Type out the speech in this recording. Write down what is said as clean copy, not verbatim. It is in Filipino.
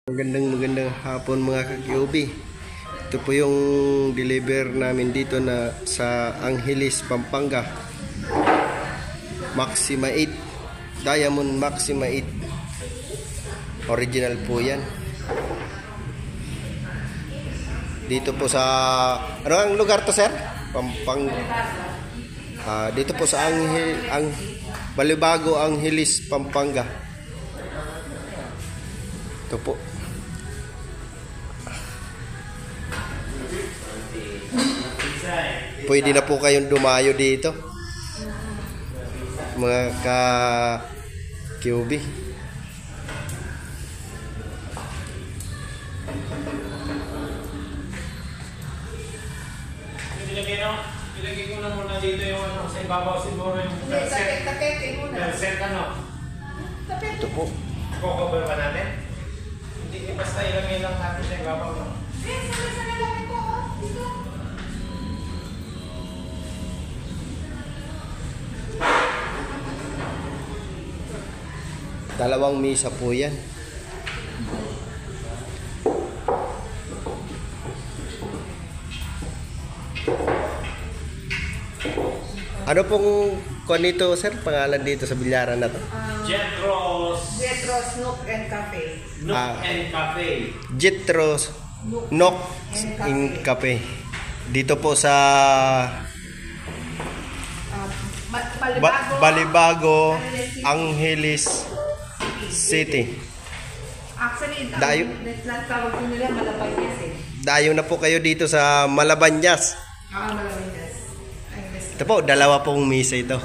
Magandang hapon mga ka-QB. Ito po yung deliver namin dito na sa Angeles, Pampanga. Maxima 8. Diamond Maxima 8. Original po yan. Dito po sa... Ano ang lugar to, sir? Pampanga. Dito po sa Balibago, Angeles, Pampanga. Ito po. Pwede na po kayong dumayo dito mga ka-QB. Ilagay ko na muna dito yung ano, sa ibabaw siguro yung tapete muna. set ano. Ito po. Cover pa natin? Hindi, basta ilagay lang natin sa ibabaw. No? Dalawang misa po yan. Ano pong nito, sir? Pangalan dito sa bilyaran na to? Jetros Nook and Cafe. Nook and Cafe. Jetros Nook and Cafe. Dito po sa Balibago, Angeles City. Actually, Dayo. tawag ko nila Malabanyas eh. Dayo na po kayo dito sa Malabanyas. Malabanyas. Ito po, dalawa pong misa ito.